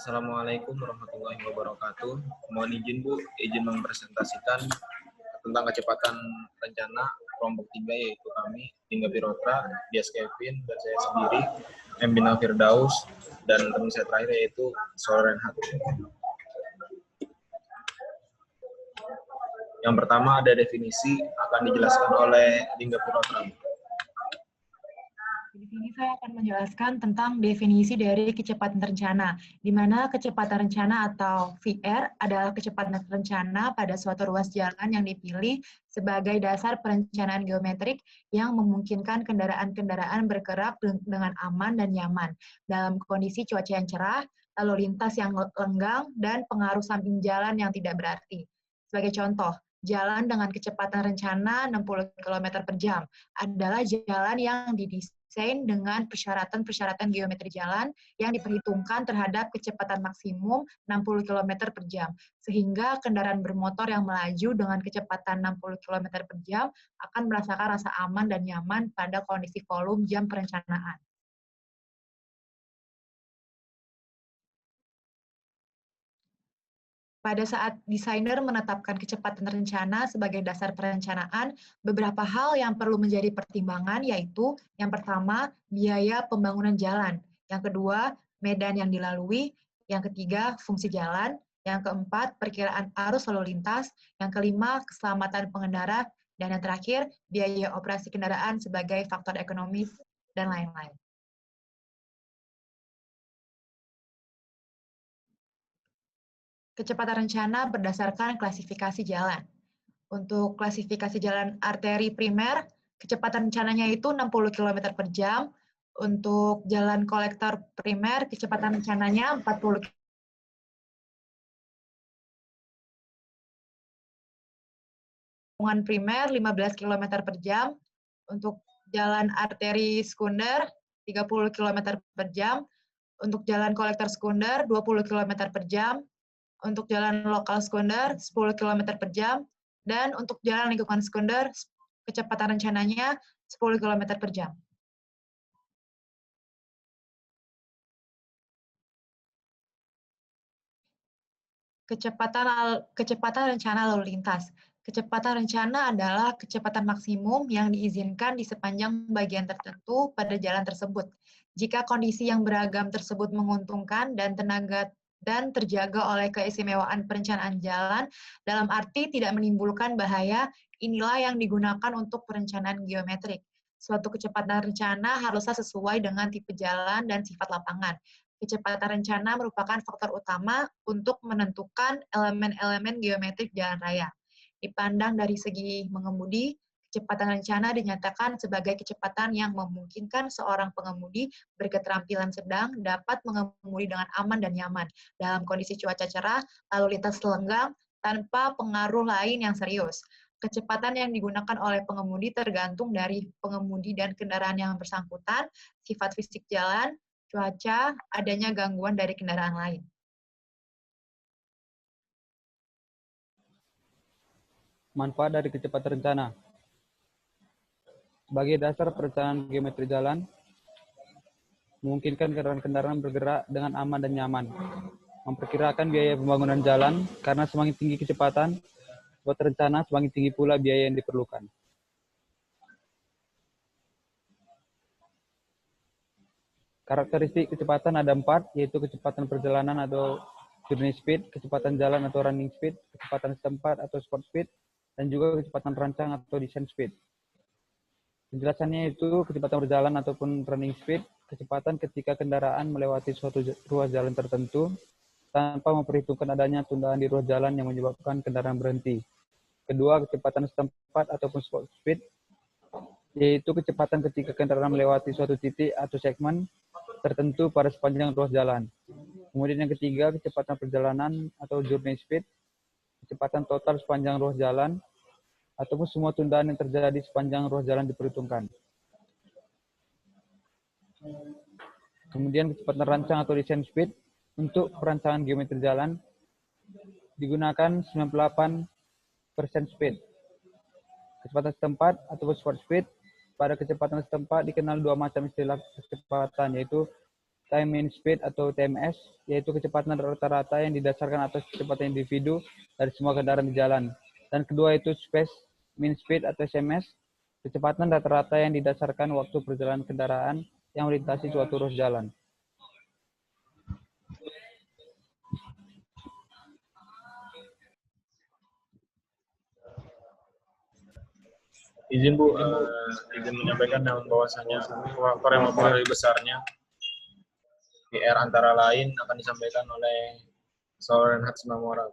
Assalamualaikum warahmatullahi wabarakatuh. Mohon izin Bu, izin mempresentasikan tentang kecepatan rencana kelompok 3, yaitu kami, Hingga Pirotra, Dias Kevin, dan saya sendiri, M. Binal Firdaus, dan teman saya terakhir yaitu Soren Hat. Yang pertama ada definisi, akan dijelaskan oleh Hingga Pirotra. Di sini saya akan menjelaskan tentang definisi dari kecepatan rencana, di mana kecepatan rencana atau VR adalah kecepatan rencana pada suatu ruas jalan yang dipilih sebagai dasar perencanaan geometrik yang memungkinkan kendaraan-kendaraan bergerak dengan aman dan nyaman dalam kondisi cuaca yang cerah, lalu lintas yang lenggang, dan pengaruh samping jalan yang tidak berarti. Sebagai contoh, jalan dengan kecepatan rencana 60 km per jam adalah jalan yang didesain dengan persyaratan-persyaratan geometri jalan yang diperhitungkan terhadap kecepatan maksimum 60 km per jam, sehingga kendaraan bermotor yang melaju dengan kecepatan 60 km per jam akan merasakan rasa aman dan nyaman pada kondisi volume jam perencanaan. Pada saat desainer menetapkan kecepatan rencana sebagai dasar perencanaan, beberapa hal yang perlu menjadi pertimbangan yaitu, yang pertama, biaya pembangunan jalan, yang kedua, medan yang dilalui, yang ketiga, fungsi jalan, yang keempat, perkiraan arus lalu lintas, yang kelima, keselamatan pengendara, dan yang terakhir, biaya operasi kendaraan sebagai faktor ekonomis, dan lain-lain. Kecepatan rencana berdasarkan klasifikasi jalan. Untuk klasifikasi jalan arteri primer, kecepatan rencananya itu 60 km per jam. Untuk jalan kolektor primer, kecepatan rencananya 40 km. Hubungan primer 15 km per jam. Untuk jalan arteri sekunder 30 km per jam. Untuk jalan kolektor sekunder 20 km per jam. Untuk jalan lokal sekunder 10 km per jam, dan untuk jalan lingkungan sekunder kecepatan rencananya 10 km per jam. Kecepatan rencana lalu lintas. Kecepatan rencana adalah kecepatan maksimum yang diizinkan di sepanjang bagian tertentu pada jalan tersebut. Jika kondisi yang beragam tersebut menguntungkan dan terjaga oleh keistimewaan perencanaan jalan, dalam arti tidak menimbulkan bahaya, inilah yang digunakan untuk perencanaan geometrik. Suatu kecepatan rencana haruslah sesuai dengan tipe jalan dan sifat lapangan. Kecepatan rencana merupakan faktor utama untuk menentukan elemen-elemen geometrik jalan raya. Dipandang dari segi mengemudi, kecepatan rencana dinyatakan sebagai kecepatan yang memungkinkan seorang pengemudi berketerampilan sedang dapat mengemudi dengan aman dan nyaman dalam kondisi cuaca cerah, lalu lintas lenggang, tanpa pengaruh lain yang serius. Kecepatan yang digunakan oleh pengemudi tergantung dari pengemudi dan kendaraan yang bersangkutan, sifat fisik jalan, cuaca, adanya gangguan dari kendaraan lain. Manfaat dari kecepatan rencana. Sebagai dasar perencanaan geometri jalan, memungkinkan kendaraan-kendaraan bergerak dengan aman dan nyaman. Memperkirakan biaya pembangunan jalan, karena semakin tinggi kecepatan, buat rencana semakin tinggi pula biaya yang diperlukan. Karakteristik kecepatan ada 4, yaitu kecepatan perjalanan atau journey speed, kecepatan jalan atau running speed, kecepatan setempat atau spot speed, dan juga kecepatan rancang atau design speed. Penjelasannya itu kecepatan berjalan ataupun running speed, kecepatan ketika kendaraan melewati suatu ruas jalan tertentu tanpa memperhitungkan adanya tundaan di ruas jalan yang menyebabkan kendaraan berhenti. Kedua, kecepatan setempat ataupun spot speed, yaitu kecepatan ketika kendaraan melewati suatu titik atau segmen tertentu pada sepanjang ruas jalan. Kemudian yang ketiga, kecepatan perjalanan atau journey speed, kecepatan total sepanjang ruas jalan, ataupun semua tundaan yang terjadi sepanjang ruas jalan diperhitungkan. Kemudian kecepatan rancang atau design speed, untuk perancangan geometri jalan digunakan 98% speed. Kecepatan setempat atau spot speed, pada kecepatan setempat dikenal dua macam istilah kecepatan, yaitu time mean speed atau TMS, yaitu kecepatan rata-rata yang didasarkan atas kecepatan individu dari semua kendaraan di jalan. Dan kedua itu space mean speed atau SMS, kecepatan rata-rata yang didasarkan waktu perjalanan kendaraan yang melintasi suatu ruas jalan. Izin Bu, izin menyampaikan dengan bahwasanya faktor yang mempengaruhi besarnya PR antara lain akan disampaikan oleh Saudara Renhat Simamora.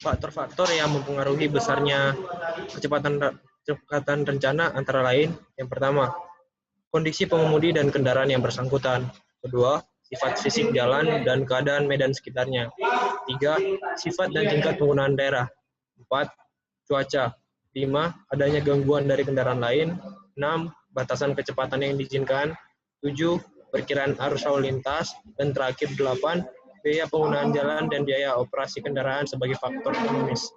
Faktor-faktor yang mempengaruhi besarnya kecepatan rencana antara lain, yang pertama, kondisi pengemudi dan kendaraan yang bersangkutan. Kedua, sifat fisik jalan dan keadaan medan sekitarnya. Tiga, sifat dan tingkat penggunaan daerah. 4. Cuaca. 5. Adanya gangguan dari kendaraan lain. 6. Batasan kecepatan yang diizinkan. 7. Perkiraan arus lalu lintas. Dan terakhir 8. Biaya penggunaan jalan dan biaya operasi kendaraan sebagai faktor ekonomis.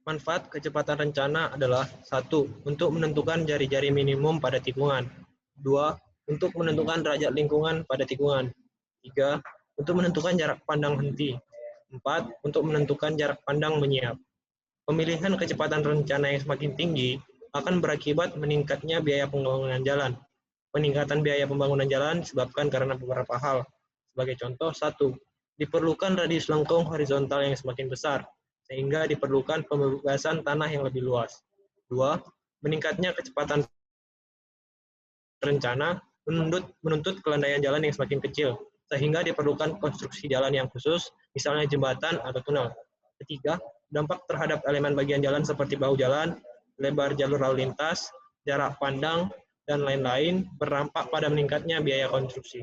Manfaat kecepatan rencana adalah 1. Untuk menentukan jari-jari minimum pada tikungan. 2. Untuk menentukan derajat lingkungan pada tikungan. 3. Untuk menentukan jarak pandang henti. 4. Untuk menentukan jarak pandang menyiap. Pemilihan kecepatan rencana yang semakin tinggi akan berakibat meningkatnya biaya pembangunan jalan. Peningkatan biaya pembangunan jalan disebabkan karena beberapa hal. Sebagai contoh, 1. Diperlukan radius lengkung horizontal yang semakin besar, sehingga diperlukan pembebasan tanah yang lebih luas. 2. Meningkatnya kecepatan rencana menuntut kelandaian jalan yang semakin kecil, sehingga diperlukan konstruksi jalan yang khusus, misalnya jembatan atau tunel. Ketiga, dampak terhadap elemen bagian jalan seperti bahu jalan, lebar jalur lalu lintas, jarak pandang, dan lain-lain berdampak pada meningkatnya biaya konstruksi.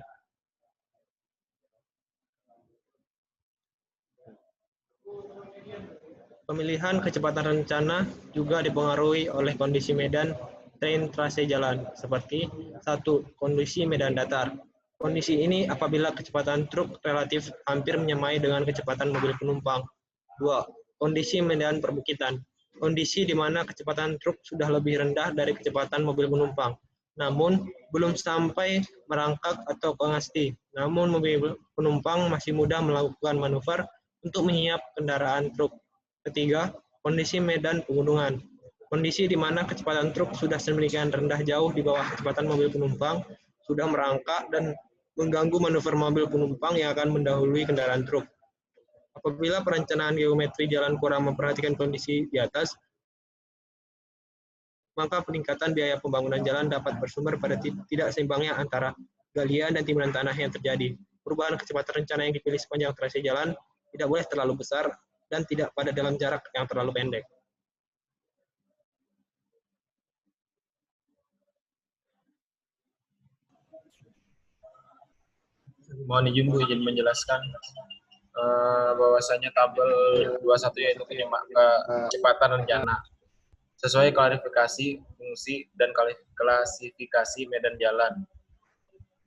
Pemilihan kecepatan rencana juga dipengaruhi oleh kondisi medan dan trase jalan, seperti 1. Kondisi medan datar. Kondisi ini apabila kecepatan truk relatif hampir menyamai dengan kecepatan mobil penumpang. 2. Kondisi medan perbukitan. Kondisi di mana kecepatan truk sudah lebih rendah dari kecepatan mobil penumpang, namun belum sampai merangkak atau pengasti. Namun mobil penumpang masih mudah melakukan manuver untuk menyiap kendaraan truk. Ketiga, kondisi medan pegunungan. Kondisi di mana kecepatan truk sudah sedemikian rendah jauh di bawah kecepatan mobil penumpang, sudah merangkak dan mengganggu manuver mobil penumpang yang akan mendahului kendaraan truk. Apabila perencanaan geometri jalan kurang memperhatikan kondisi di atas, maka peningkatan biaya pembangunan jalan dapat bersumber pada tidak seimbangnya antara galian dan timbunan tanah yang terjadi. Perubahan kecepatan rencana yang dipilih sepanjang trase jalan tidak boleh terlalu besar dan tidak pada dalam jarak yang terlalu pendek. Mohon izin Bu, izin menjelaskan bahwasanya tabel 21 yaitu kecepatan rencana. Sesuai klarifikasi, fungsi, dan klasifikasi medan jalan.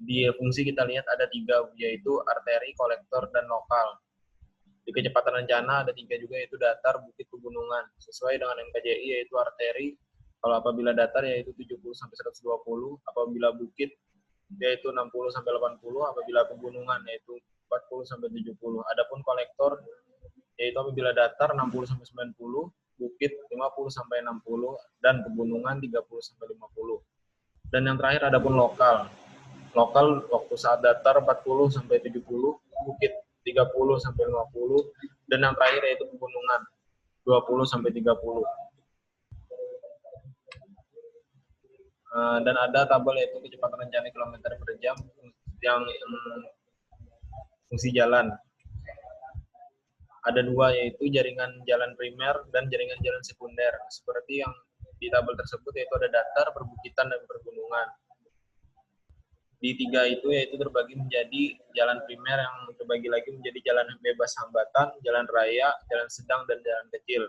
Di fungsi kita lihat ada 3, yaitu arteri, kolektor, dan lokal. Di kecepatan rencana ada 3 juga, yaitu datar, bukit, pegunungan. Sesuai dengan NKJI yaitu arteri, kalau apabila datar yaitu 70-120, apabila bukit yaitu 60-80, apabila pegunungan yaitu 40-70. Adapun kolektor yaitu apabila datar 60-90, bukit 50-60, dan pegunungan 30-50. Dan yang terakhir adapun lokal. Lokal waktu saat datar 40-70, bukit 30-50, dan yang terakhir yaitu pegunungan 20-30. Dan ada tabel yaitu kecepatan rencana kilometer per jam yang fungsi jalan. Ada 2, yaitu jaringan jalan primer dan jaringan jalan sekunder. Seperti yang di tabel tersebut yaitu ada datar, perbukitan, dan pergunungan. Di 3 itu yaitu terbagi menjadi jalan primer yang terbagi lagi menjadi jalan bebas hambatan, jalan raya, jalan sedang, dan jalan kecil.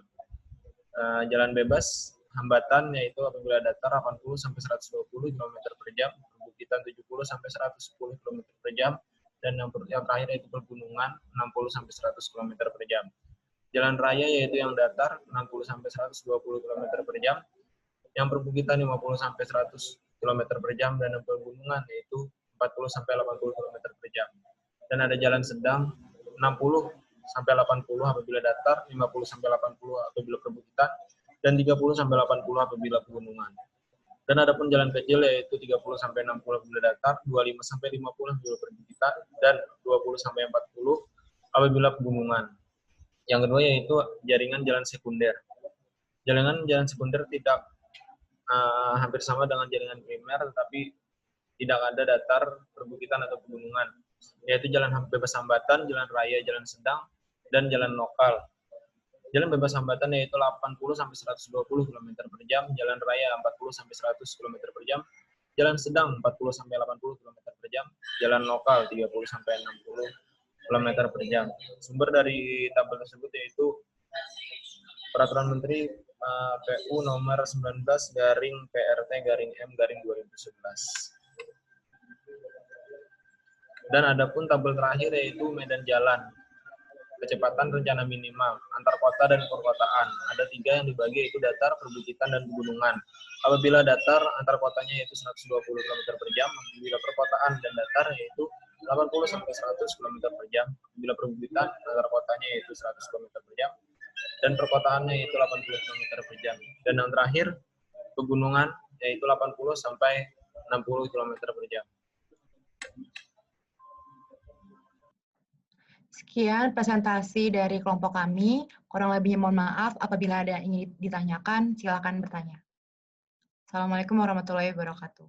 Jalan bebas hambatan yaitu apabila datar 80-120 km per jam, perbukitan 70-110 km per jam, dan yang terakhir yaitu pergunungan 60-100 km per jam. Jalan raya yaitu yang datar 60 sampai 120 km per jam, yang perbukitan 50 sampai 100 km per jam, dan yang pegunungan yaitu 40 sampai 80 km per jam. Dan ada jalan sedang 60 sampai 80 apabila datar, 50 sampai 80 apabila perbukitan, dan 30 sampai 80 apabila pegunungan. Dan ada pun jalan kecil yaitu 30 sampai 60 apabila datar, 25 sampai 50 apabila perbukitan, dan 20 sampai 40 apabila pegunungan. Yang kedua yaitu jaringan jalan sekunder. Jaringan jalan sekunder tidak hampir sama dengan jaringan primer, tetapi tidak ada datar, perbukitan, atau pegunungan, yaitu jalan bebas hambatan, jalan raya, jalan sedang, dan jalan lokal. Jalan bebas hambatan yaitu 80 sampai 120 km per jam, jalan raya 40 sampai 100 km per jam, jalan sedang 40 sampai 80 km per jam, jalan lokal 30 sampai 60 km per jam. Sumber dari tabel tersebut yaitu Peraturan Menteri PU nomor 19 garing PRT garing M garing 2011. Dan ada pun tabel terakhir yaitu medan jalan. Kecepatan rencana minimal antar kota dan perkotaan. Ada 3 yang dibagi yaitu datar, perbukitan, dan pegunungan. Apabila datar, antar kotanya yaitu 120 km per jam. Apabila perkotaan dan datar yaitu 80 sampai 100 km per jam. Apabila perbukitan, antar kotanya yaitu 100 km per jam. Dan perkotaannya yaitu 80 km per jam. Dan yang terakhir, pegunungan yaitu 80 sampai 60 km per jam. Sekian presentasi dari kelompok kami. Kurang lebihnya mohon maaf. Apabila ada yang ingin ditanyakan, silakan bertanya. Assalamualaikum warahmatullahi wabarakatuh.